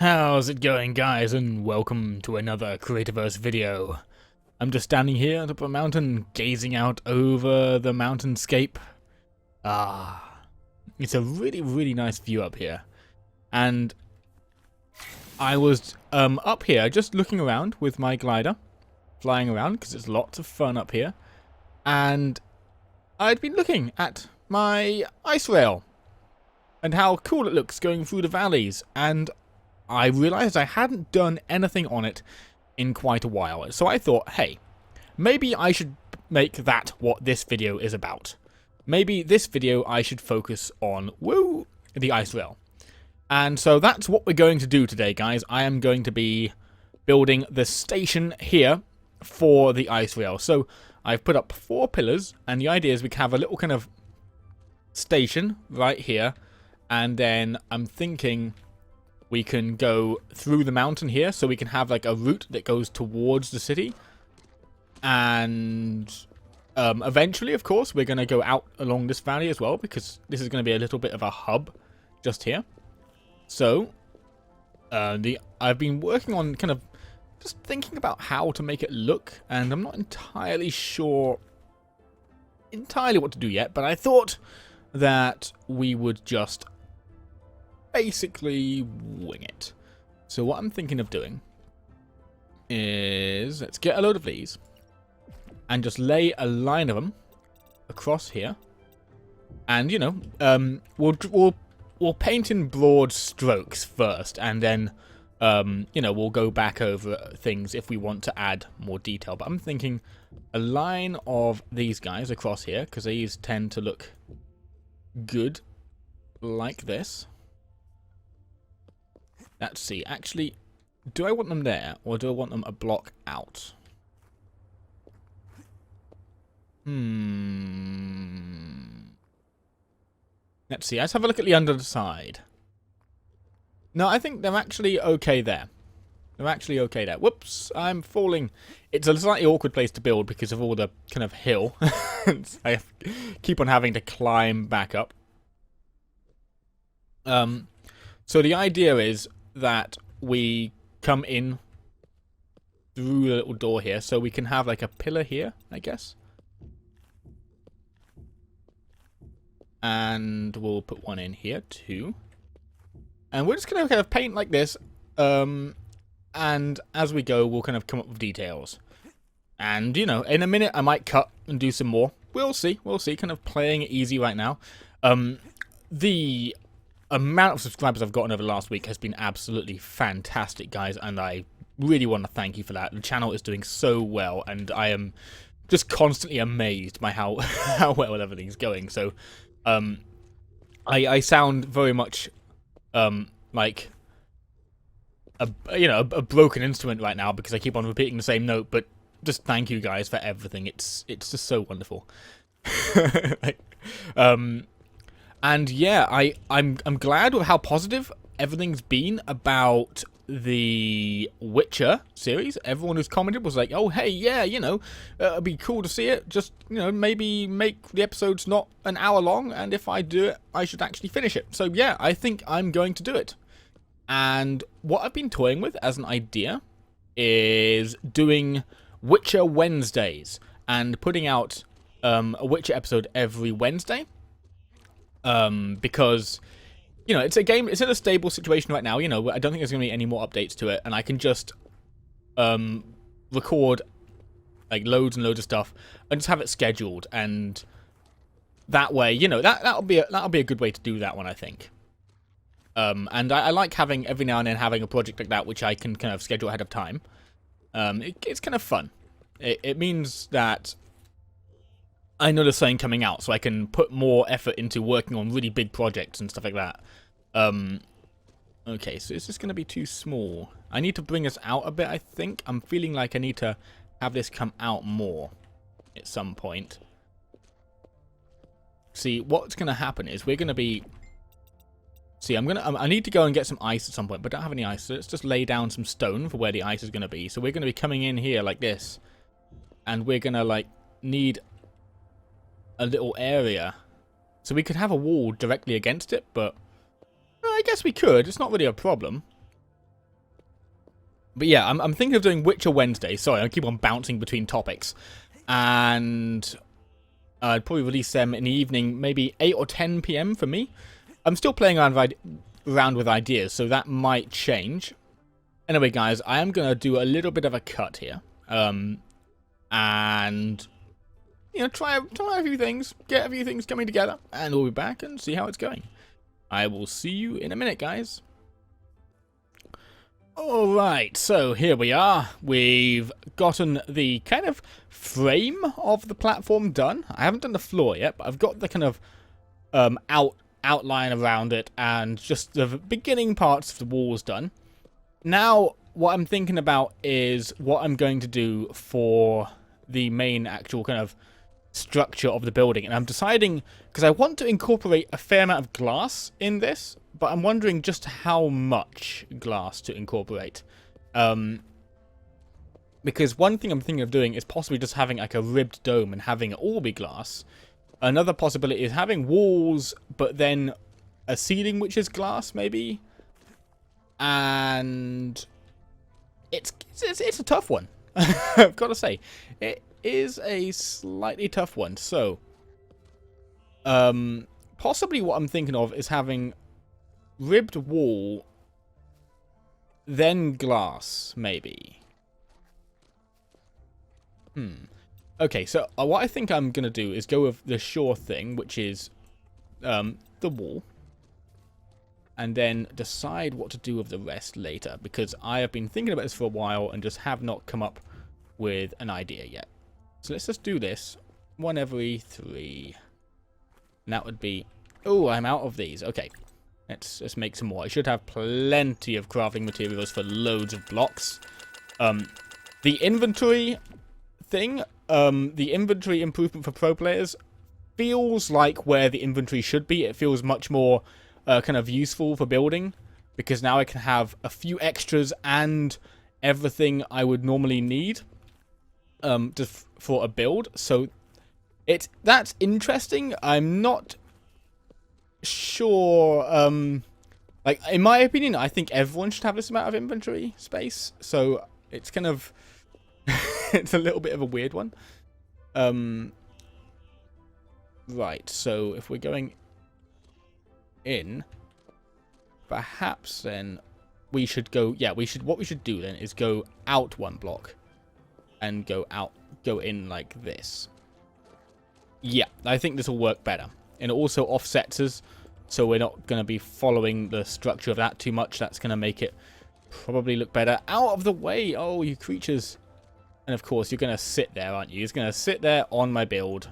How's it going, guys, and welcome to another Creativerse video. I'm just standing here on top of a mountain, gazing out over the mountainscape. It's a really nice view up here. And I was up here just looking around with my glider, flying around because it's lots of fun up here. And I'd been looking at my ice rail and how cool it looks going through the valleys, and I realized I hadn't done anything on it in quite a while. So I thought, hey, maybe I should make that what this video is about. Maybe this video I should focus on, the ice rail. And so that's what we're going to do today, guys. I am going to be building the station here for the ice rail. So I've put up 4 pillars, and the idea is we can have a little kind of station right here. And then I'm thinking we can go through the mountain here, so we can have like a route that goes towards the city. And eventually, of course, we're going to go out along this valley as well, because this is going to be a little bit of a hub just here. So I've been working on kind of just thinking about how to make it look, and I'm not entirely sure what to do yet, but I thought that we would just basically wing it. So what I'm thinking of doing is, let's get a load of these and just lay a line of them across here, and you know, we'll paint in broad strokes first, and then you know, we'll go back over things if we want to add more detail. But I'm thinking a line of these guys across here, because these tend to look good like this. Let's see, actually, do I want them there, or do I want them a block out? Let's see, let's have a look at the under side. No, I think they're actually okay there. They're actually okay there. Whoops, I'm falling. It's a slightly awkward place to build because of all the kind of hill. I keep on having to climb back up. So the idea is that we come in through the little door here, so we can have like a pillar here, I guess. And we'll put one in here too. And we're just going to kind of paint like this. And as we go, we'll kind of come up with details. And, you know, in a minute, I might cut and do some more. We'll see. We'll see. Kind of playing it easy right now. The amount of subscribers I've gotten over the last week has been absolutely fantastic, guys, and I really want to thank you for that. The channel is doing so well, and I am just constantly amazed by how well everything's going. So I sound very much like a broken instrument right now because I keep on repeating the same note, but just thank you guys for everything. It's just so wonderful. Like, and yeah, I'm glad with how positive everything's been about the Witcher series. Everyone who's commented was like, oh, hey, yeah, you know, it'd be cool to see it. Just, you know, maybe make the episodes not an hour long, and if I do it, I should actually finish it. So yeah, I think I'm going to do it. And what I've been toying with as an idea is doing Witcher Wednesdays and putting out a Witcher episode every Wednesday. Because, you know, it's a game, it's in a stable situation right now, you know, I don't think there's going to be any more updates to it, and I can just, record, like, loads and loads of stuff, and just have it scheduled, and that way, you know, that'll be a good way to do that one, I think. And I like having, every now and then, having a project like that, which I can kind of schedule ahead of time. It's kind of fun. It means that I know there's something coming out, so I can put more effort into working on really big projects and stuff like that. Okay, so is this going to be too small? I need to bring this out a bit, I think. I'm feeling like I need to have this come out more at some point. See, what's going to happen is we're going to be... See, I need to go and get some ice at some point, but I don't have any ice, so let's just lay down some stone for where the ice is going to be. So we're going to be coming in here like this, and we're going to, like, need a little area. So we could have a wall directly against it, but I guess we could. It's not really a problem. But yeah, I'm thinking of doing Witcher Wednesday. Sorry, I keep on bouncing between topics. And I'd probably release them in the evening, maybe 8 or 10 p.m. for me. I'm still playing around with ideas, so that might change. Anyway, guys, I am going to do a little bit of a cut here. And, you know, try a few things, get a few things coming together, and we'll be back and see how it's going. I will see you in a minute, guys. Alright, so here we are. We've gotten the kind of frame of the platform done. I haven't done the floor yet, but I've got the kind of outline around it and just the beginning parts of the walls done. Now, what I'm thinking about is what I'm going to do for the main actual kind of structure of the building. And I'm deciding, because I want to incorporate a fair amount of glass in this, but I'm wondering just how much glass to incorporate. Because one thing I'm thinking of doing is possibly just having like a ribbed dome and having it all be glass. Another possibility is having walls, but then a ceiling which is glass, maybe. And it's a tough one. I've got to say, it is a slightly tough one. So, possibly what I'm thinking of is having ribbed wall, then glass, maybe. Okay, so what I think I'm going to do is go with the sure thing, which is the wall. And then decide what to do with the rest later, because I have been thinking about this for a while and just have not come up with an idea yet. So let's just do this. 1 every 3. And that would be... Oh, I'm out of these. Okay. Let's make some more. I should have plenty of crafting materials for loads of blocks. The inventory thing, the inventory improvement for pro players feels like where the inventory should be. It feels much more kind of useful for building, because now I can have a few extras and everything I would normally need just for a build. So that's interesting. I'm not sure. Like, in my opinion, I think everyone should have this amount of inventory space. So it's kind of it's a little bit of a weird one. Right. So if we're going in, perhaps then we should go. Yeah, we should. What we should do then is go out 1 block and go in like this. Yeah, I think this will work better. And it also offsets us, so we're not going to be following the structure of that too much. That's going to make it probably look better. Out of the way! Oh, you creatures. And of course, you're going to sit there, aren't you? You're going to sit there on my build,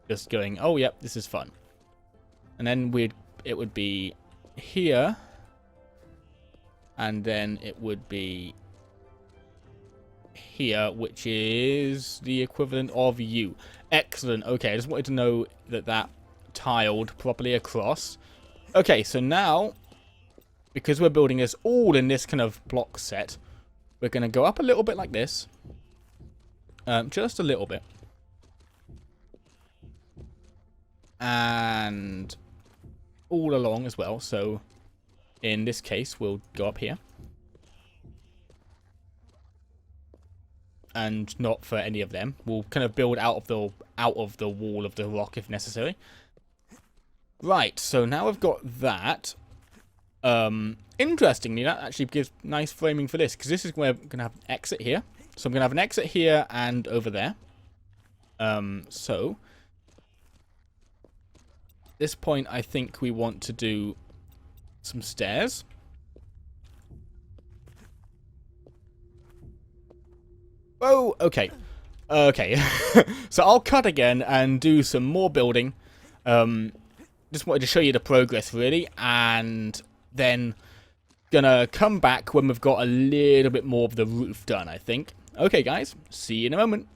just going, oh, yep, this is fun. And then it would be here, and then it would be here, which is the equivalent of you. Excellent. Okay, I just wanted to know that tiled properly across. Okay, so now, because we're building this all in this kind of block set, we're going to go up a little bit like this. Just a little bit. And all along as well. So in this case, we'll go up here. And not for any of them. We'll kind of build out of the wall of the rock if necessary. Right, so now I've got that. Interestingly, that actually gives nice framing for this, because this is where we're going to have an exit here. So I'm going to have an exit here and over there. So at this point, I think we want to do some stairs. Oh, okay. Okay. So I'll cut again and do some more building. Just wanted to show you the progress, really. And then gonna come back when we've got a little bit more of the roof done, I think. Okay, guys. See you in a moment.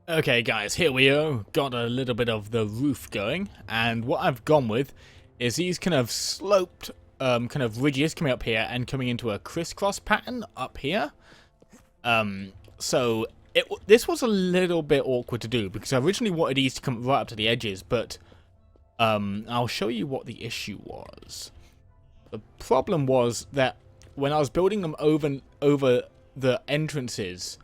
Okay, guys. Here we are. Got a little bit of the roof going. And what I've gone with is these kind of sloped kind of ridges coming up here and coming into a crisscross pattern up here. So this was a little bit awkward to do because I originally wanted these to come right up to the edges, but I'll show you what the issue was. The problem was that when I was building them over the entrances,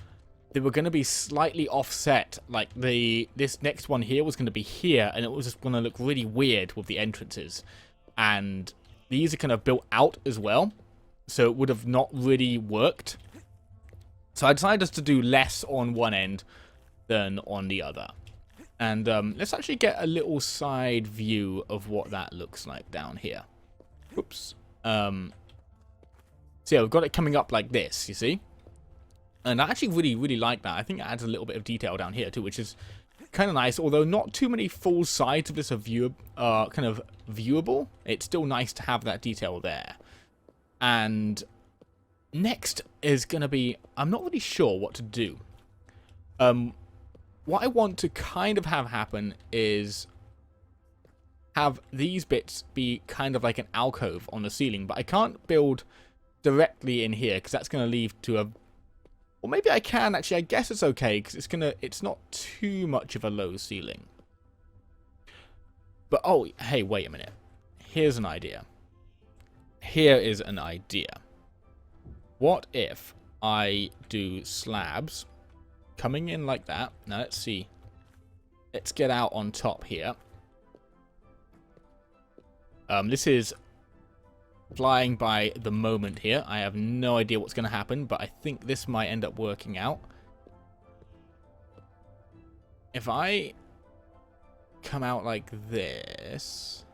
they were going to be slightly offset. Like this next one here was going to be here, and it was just going to look really weird with the entrances. And these are kind of built out as well, so it would have not really worked. So I decided just to do less on one end than on the other. And let's actually get a little side view of what that looks like down here. Oops. So yeah, we've got it coming up like this, you see? And I actually really like that. I think it adds a little bit of detail down here too, which is kind of nice. Although not too many full sides of this are kind of viewable, it's still nice to have that detail there. And next is going to be, I'm not really sure what to do. What I want to kind of have happen is have these bits be kind of like an alcove on the ceiling, but I can't build directly in here because that's going to lead to a... Well, maybe I can actually. I guess it's okay because it's not too much of a low ceiling. But oh, hey, wait a minute. Here's an idea. Here is an idea. What if I do slabs coming in like that? Now let's see. Let's get out on top here. This is flying by the moment here. I have no idea what's going to happen, but I think this might end up working out. If I come out like this...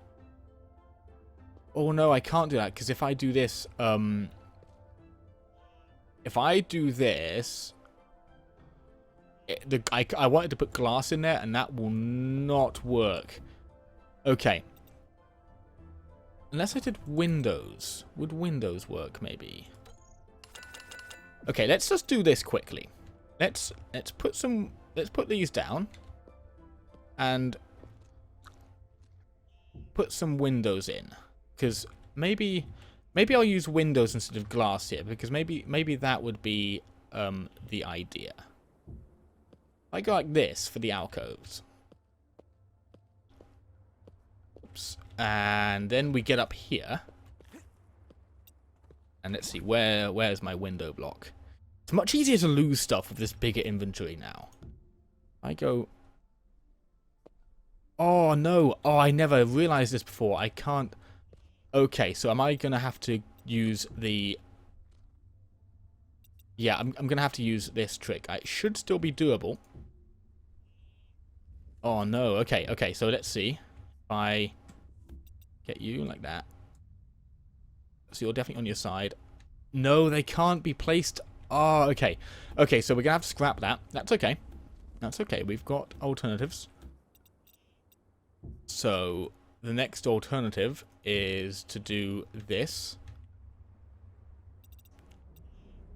Oh no, I can't do that, because if I do this... If I do this... I wanted to put glass in there, and that will not work. Okay. Unless I did windows. Would windows work, maybe? Okay, let's just do this quickly. Let's put these down. And put some windows in. Because maybe I'll use windows instead of glass here. Because maybe that would be the idea. I go like this for the alcoves. Oops. And then we get up here. And let's see, where's my window block? It's much easier to lose stuff with this bigger inventory now. I go... Oh, no. Oh, I never realized this before. I can't... Okay, so am I going to have to use the... Yeah, I'm going to have to use this trick. It should still be doable. Oh, no. Okay, so let's see. If I... Get you like that. So you're definitely on your side. No, they can't be placed. Oh, okay. Okay, so we're going to have to scrap that. That's okay. That's okay. We've got alternatives. So the next alternative is to do this.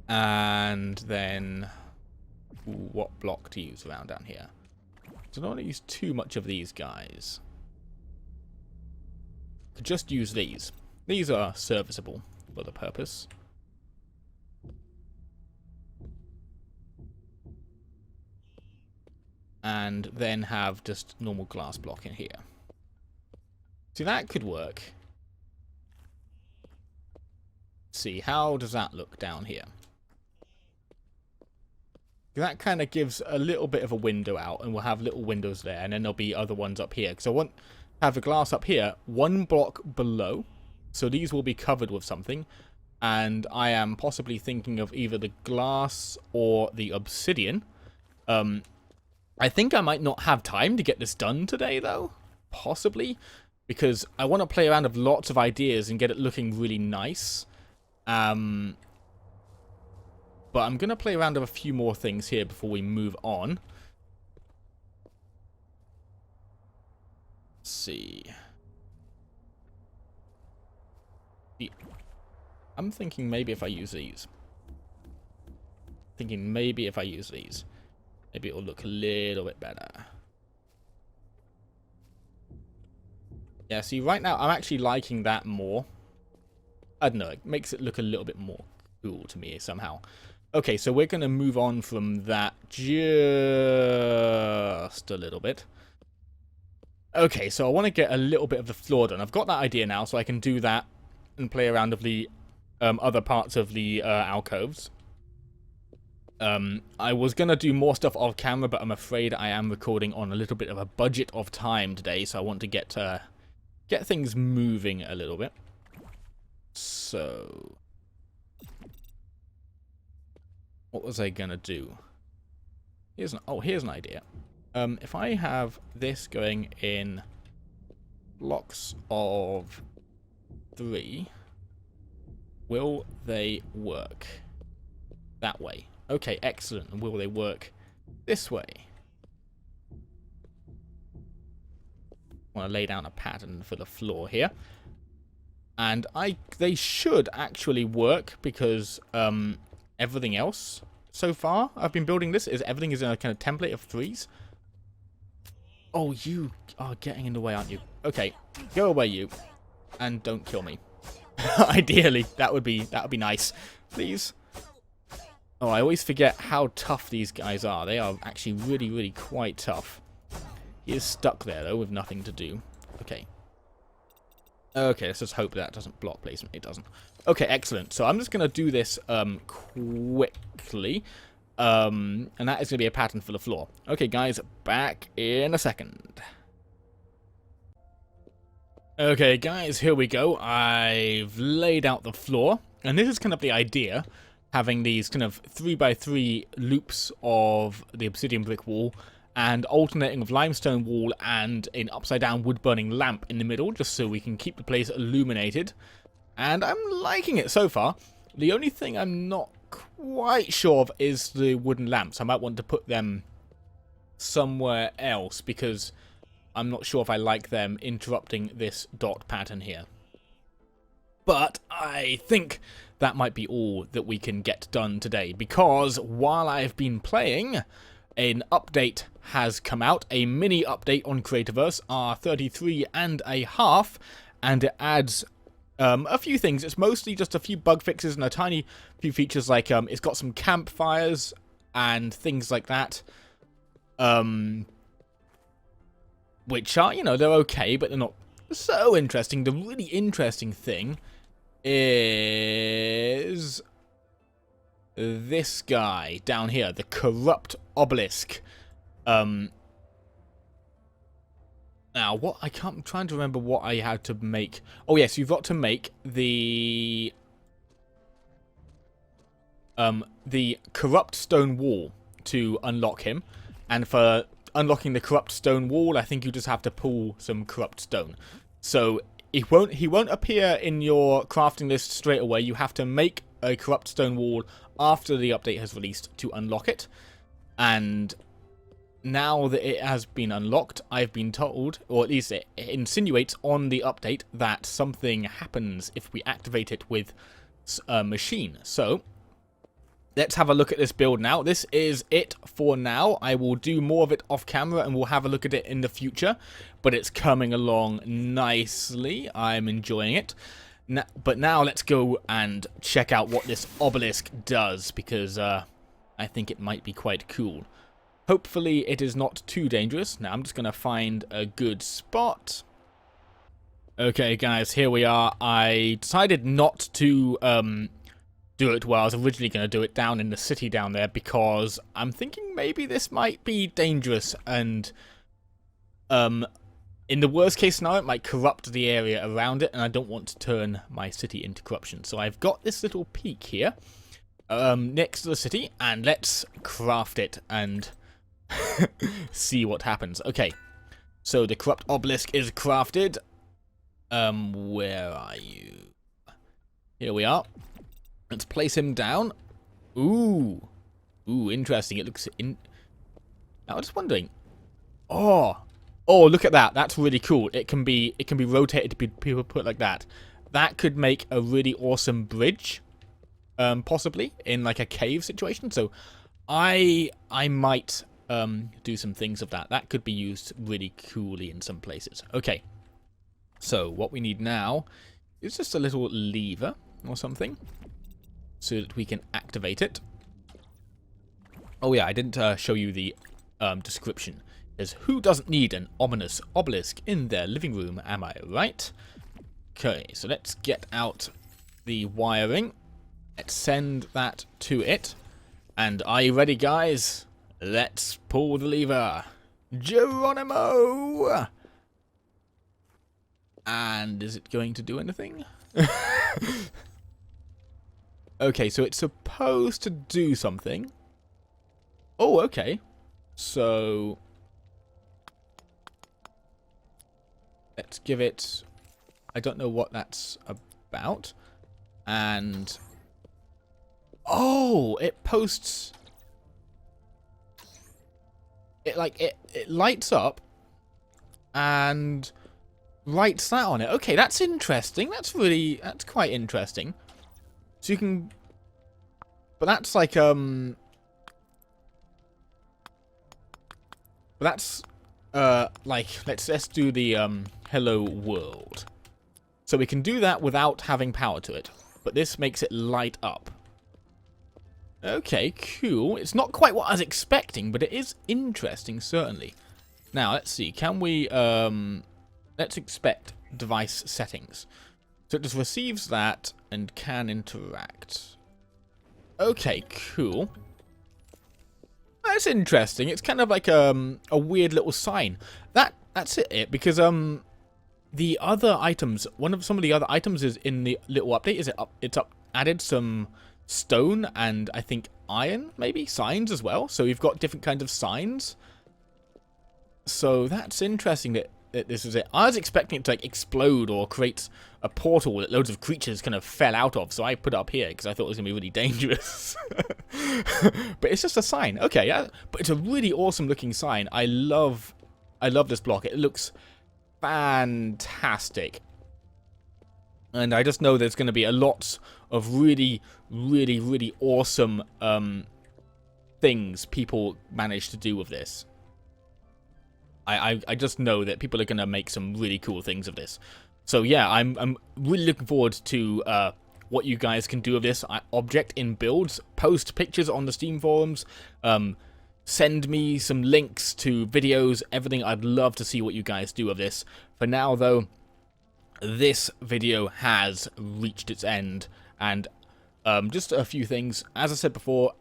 And then what block to use around down here? So I don't want to use too much of these guys. Just use these. These are serviceable for the purpose. And then have just normal glass block in here. See, that could work. Let's see, how does that look down here? That kind of gives a little bit of a window out, and we'll have little windows there, and then there'll be other ones up here. Because I want... have a glass up here, one block below, so these will be covered with something, and I am possibly thinking of either the glass or the obsidian. I think I might not have time to get this done today, though, possibly, because I want to play around with lots of ideas and get it looking really nice. But I'm going to play around with a few more things here before we move on. See. I'm thinking maybe if I use these. Maybe it'll look a little bit better. Yeah, see, right now I'm actually liking that more. I don't know, it makes it look a little bit more cool to me somehow. Okay, so we're going to move on from that just a little bit. Okay, so I want to get a little bit of the floor done. I've got that idea now, so I can do that and play around with the other parts of the alcoves. I was going to do more stuff off camera, but I'm afraid I am recording on a little bit of a budget of time today, so I want to get things moving a little bit. So, what was I going to do? Here's an idea. If I have this going in blocks of 3, will they work that way? Okay, excellent. And will they work this way? I want to lay down a pattern for the floor here. And they should actually work because everything else so far I've been building this everything is in a kind of template of 3s. Oh, you are getting in the way, aren't you? Okay, go away, you, and don't kill me. Ideally, that would be nice, please. Oh, I always forget how tough these guys are. They are actually really, really quite tough. He is stuck there though with nothing to do. Okay. Okay, let's just hope that doesn't block placement. It doesn't. Okay, excellent. So I'm just going to do this quickly. And that is going to be a pattern for the floor. Okay, guys, back in a second. Okay, guys, here we go. I've laid out the floor. And this is kind of the idea. Having these kind of 3x3 loops of the obsidian brick wall. And alternating with limestone wall and an upside-down wood-burning lamp in the middle, just so we can keep the place illuminated. And I'm liking it so far. The only thing I'm not quite sure of is the wooden lamps. I might want to put them somewhere else, because I'm not sure if I like them interrupting this dot pattern here. But I think that might be all that we can get done today, because while I've been playing, an update has come out, a mini update on Creativerse, R33.5, and it adds a few things. It's mostly just a few bug fixes and a tiny few features, like it's got some campfires and things like that, which are, you know, they're okay, but they're not so interesting. The really interesting thing is this guy down here, the corrupt obelisk. Now, I'm trying to remember what I had to make. Oh yes, you've got to make the corrupt stone wall to unlock him, and for unlocking the corrupt stone wall, I think you just have to pull some corrupt stone. So he won't appear in your crafting list straight away. You have to make a corrupt stone wall after the update has released to unlock it. And now that it has been unlocked, I've been told, or at least it insinuates on the update, that something happens if we activate it with a machine. So let's have a look at this build now. This is it for now. I will do more of it off camera and we'll have a look at it in the future, but it's coming along nicely. I'm enjoying it. But now let's go and check out what this obelisk does, because I think it might be quite cool. Hopefully it is not too dangerous. Now I'm just going to find a good spot. Okay guys, here we are. I decided not to do it where I was originally going to do it, down in the city down there, because I'm thinking maybe this might be dangerous, and in the worst case scenario, it might corrupt the area around it, and I don't want to turn my city into corruption. So I've got this little peak here next to the city, and let's craft it and see what happens. Okay, so the corrupt obelisk is crafted. Where are you? Here we are. Let's place him down. Ooh, interesting. It looks in. I was just wondering. Oh, look at that. That's really cool. It can be rotated to be put like that. That could make a really awesome bridge, possibly in like a cave situation. So I might do some things of that. That could be used really coolly in some places. Okay. So what we need now is just a little lever or something, so that we can activate it. Oh yeah, I didn't show you the description. Is who doesn't need an ominous obelisk in their living room, am I right? Okay, so let's get out the wiring. Let's send that to it. And are you ready, guys? Let's pull the lever. Geronimo! And is it going to do anything? Okay, so it's supposed to do something. Oh, okay. So let's give it... I don't know what that's about. And... oh, it posts... it lights up and writes that on it. Okay, that's interesting. That's quite interesting. So you can... but that's like, but that's, like, let's do the, hello world. So we can do that without having power to it. But this makes it light up. Okay, cool. It's not quite what I was expecting, but it is interesting, certainly. Now, let's see. Can we, let's expect device settings. So it just receives that and can interact. Okay, cool. That's interesting. It's kind of like a weird little sign. That's it, because the other items, some of the other items is in the little update. It's added some stone and I think iron, maybe signs as well. So we've got different kinds of signs. So that's interesting that this is it. I was expecting it to like explode or create a portal that loads of creatures kind of fell out of, so I put it up here because I thought it was going to be really dangerous. But it's just a sign. Okay, yeah, but it's a really awesome looking sign. I love this block. It looks fantastic. And I just know there's going to be a lot of really, really, really awesome things people manage to do with this. I just know that people are going to make some really cool things of this. So yeah, I'm really looking forward to what you guys can do with this object in builds. Post pictures on the Steam forums. Send me some links to videos, everything. I'd love to see what you guys do with this. For now, though, this video has reached its end. And just a few things. As I said before,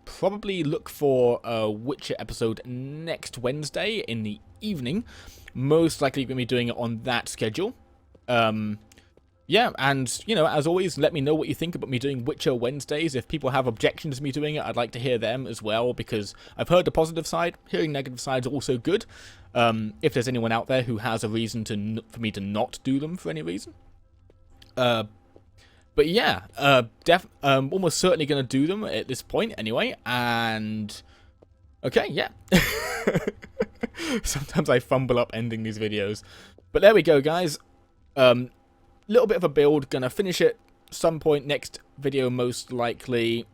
probably look for a Witcher episode next Wednesday in the evening. Most likely going to be doing it on that schedule. Yeah, and, you know, as always, let me know what you think about me doing Witcher Wednesdays. If people have objections to me doing it, I'd like to hear them as well, because I've heard the positive side. Hearing negative sides also good. If there's anyone out there who has a reason for me to not do them for any reason. But yeah, almost certainly going to do them at this point anyway, and... okay, yeah. Sometimes I fumble up ending these videos. But there we go, guys. Little bit of a build. Gonna finish it some point next video, most likely.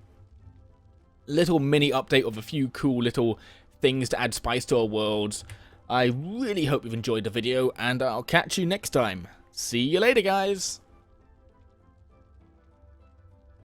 Little mini update of a few cool little things to add spice to our worlds. I really hope you've enjoyed the video, and I'll catch you next time. See you later, guys.